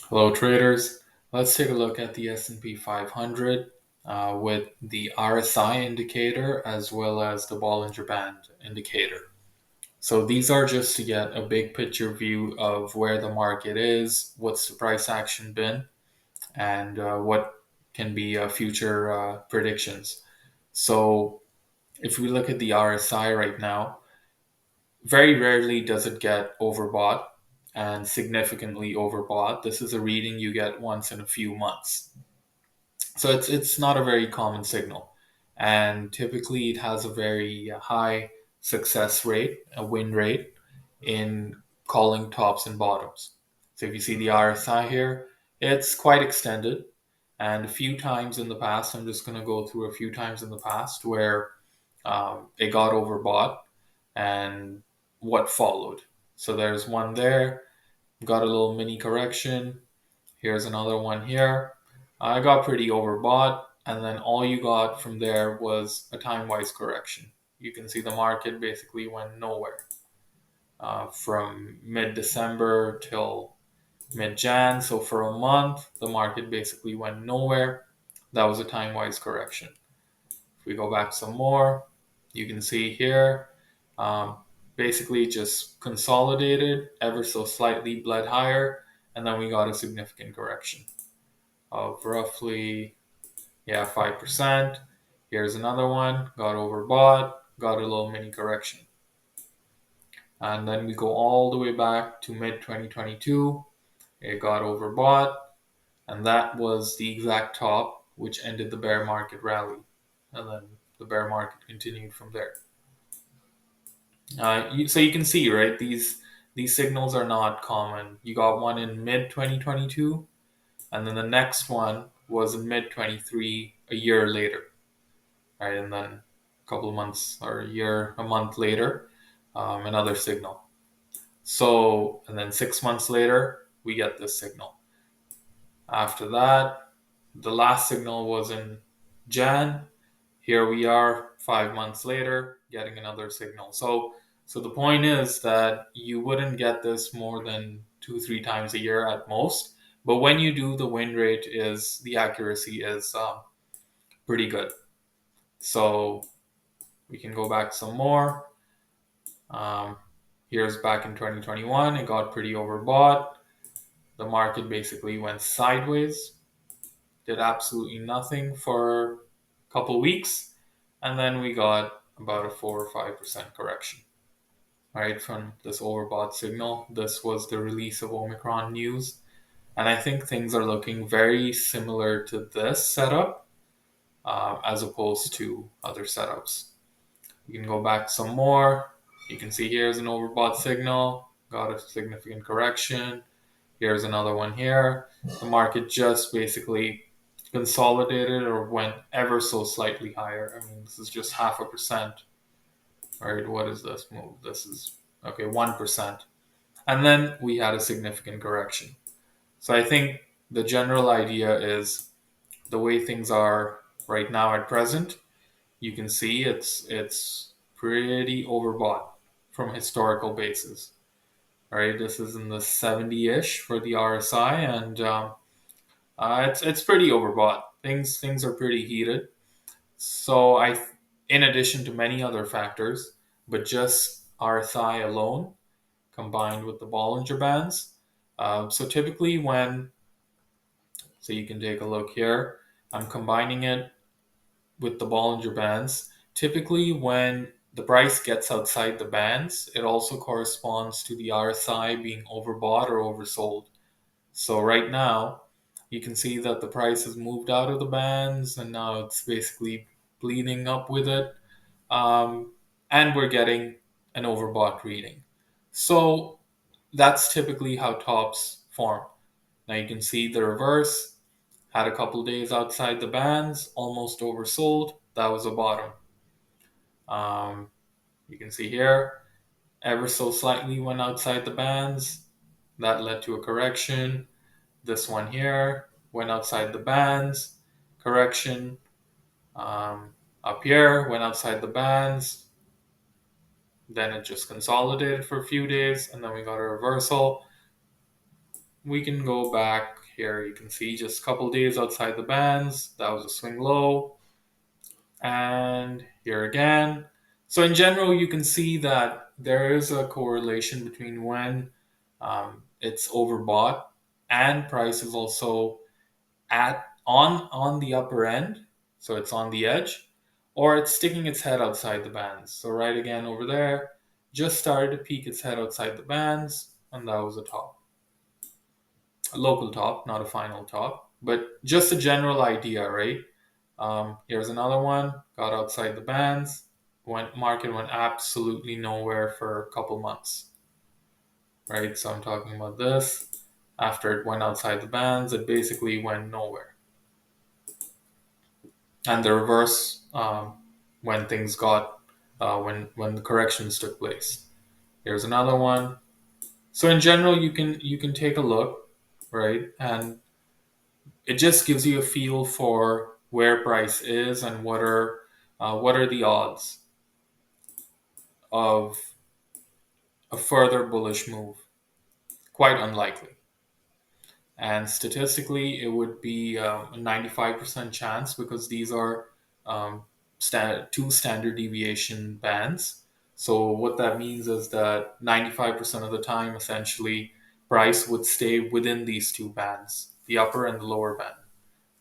Hello traders. Let's take a look at the S&P 500 with the RSI indicator as well as the Bollinger Band indicator. So these are just to get a big picture view of where the market is, what's the price action been, and what can be future predictions. So if we look at the RSI right now, very rarely does it get overbought and significantly overbought. This is a reading you get once in a few months. So it's not a very common signal. And typically it has a very high success rate, a win rate in calling tops and bottoms. So if you see the RSI here, it's quite extended. And a few times in the past, I'm just going to go through a few times in the past where it got overbought and what followed. So there's one there, got a little mini correction. Here's another one here. I got pretty overbought, and then all you got from there was a time wise correction. You can see the market basically went nowhere from mid December till mid Jan. So for a month, the market basically went nowhere. That was a time wise correction. If we go back some more, you can see here, um, basically just consolidated ever so slightly, bled higher, and then we got a significant correction of roughly, 5%. Here's another one, got overbought, got a little mini correction. And then we go all the way back to mid 2022, it got overbought, and that was the exact top which ended the bear market rally. And then the bear market continued from there. So you can see, right? These signals are not common. You got one in mid 2022, and then the next one was in mid 23, a year later, right? And then a couple of months or a month later, another signal. So, and then 6 months later, we get this signal. After that, the last signal was in Jan. Here we are 5 months later getting another signal. So the point is that you wouldn't get this more than 2-3 times a year at most. But when you do, the win rate is the accuracy is pretty good. So we can go back some more. Um, Here's back in 2021. It got pretty overbought. The market basically went sideways, did absolutely nothing for a couple weeks, and then we got about a 4 or 5% correction, right, from this overbought signal. This was the release of Omicron news, and I think things are looking very similar to this setup as opposed to other setups. You can go back some more. You can see here's an overbought signal, got a significant correction. Here's another one here. The market just basically consolidated or went ever so slightly higher. I mean, this is just 0.5%. Right? What is this move? This is, okay, 1%. And then we had a significant correction. So I think the general idea is the way things are right now at present, you can see it's pretty overbought from historical basis. Right? This is in the 70-ish for the RSI, and it's pretty overbought. Things are pretty heated. So in addition to many other factors, but just RSI alone, combined with the Bollinger Bands. So typically so you can take a look here. I'm combining it with the Bollinger Bands. Typically, when the price gets outside the bands, it also corresponds to the RSI being overbought or oversold. So right now, you can see that the price has moved out of the bands and now it's basically bleeding up with it. Um, and we're getting an overbought reading. So that's typically how tops form. Now you can see the reverse, had a couple days outside the bands, almost oversold. That was a bottom. Um, you can see here, ever so slightly went outside the bands. That led to a correction. This one here went outside the bands, correction. Up here went outside the bands. Then it just consolidated for a few days, and then we got a reversal. we can go back here. You can see just a couple days outside the bands. That was a swing low. And here again. So in general, you can see that there is a correlation between when it's overbought and price is also at on the upper end, so it's on the edge, or it's sticking its head outside the bands. So right again over there, just started to peek its head outside the bands, and that was a top, a local top, not a final top, but just a general idea, right? Here's another one, got outside the bands, market went absolutely nowhere for a couple months, right? So I'm talking about this. After it went outside the bands, it basically went nowhere. And the reverse, when things got when the corrections took place. Here's another one. So in general, you can take a look, right, and it just gives you a feel for where price is and what are the odds of a further bullish move. Quite unlikely. And statistically, it would be a 95% chance because these are um, two standard deviation bands. So what that means is that 95% of the time, essentially, price would stay within these two bands, the upper and the lower band.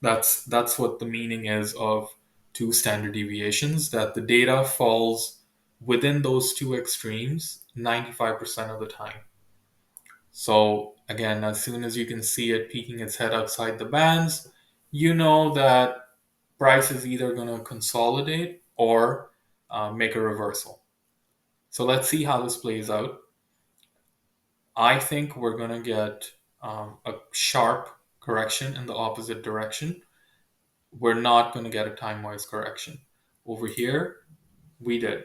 That's what the meaning is of two standard deviations, that the data falls within those two extremes 95% of the time. So again, as soon as you can see it peeking its head outside the bands, you know that price is either going to consolidate or make a reversal. So let's see how this plays out. I think we're going to get a sharp correction in the opposite direction. We're not going to get a time-wise correction. Over here, we did.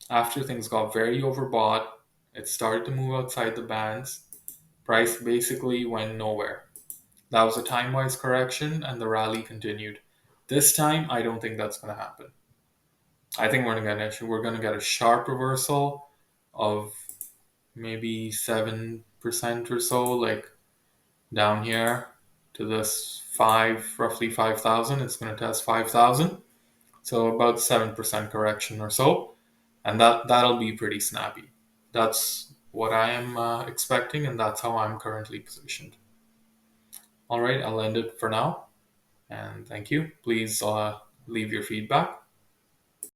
After things got very overbought, it started to move outside the bands. Price basically went nowhere. That was a time-wise correction, and the rally continued. This time, I don't think that's going to happen. I think we're going to get a sharp reversal of maybe 7% or so, like down here to this roughly 5,000. It's going to test 5,000, so about 7% correction or so, and that'll be pretty snappy. That's what I am expecting, and that's how I'm currently positioned. All right, I'll end it for now. And thank you. Please leave your feedback.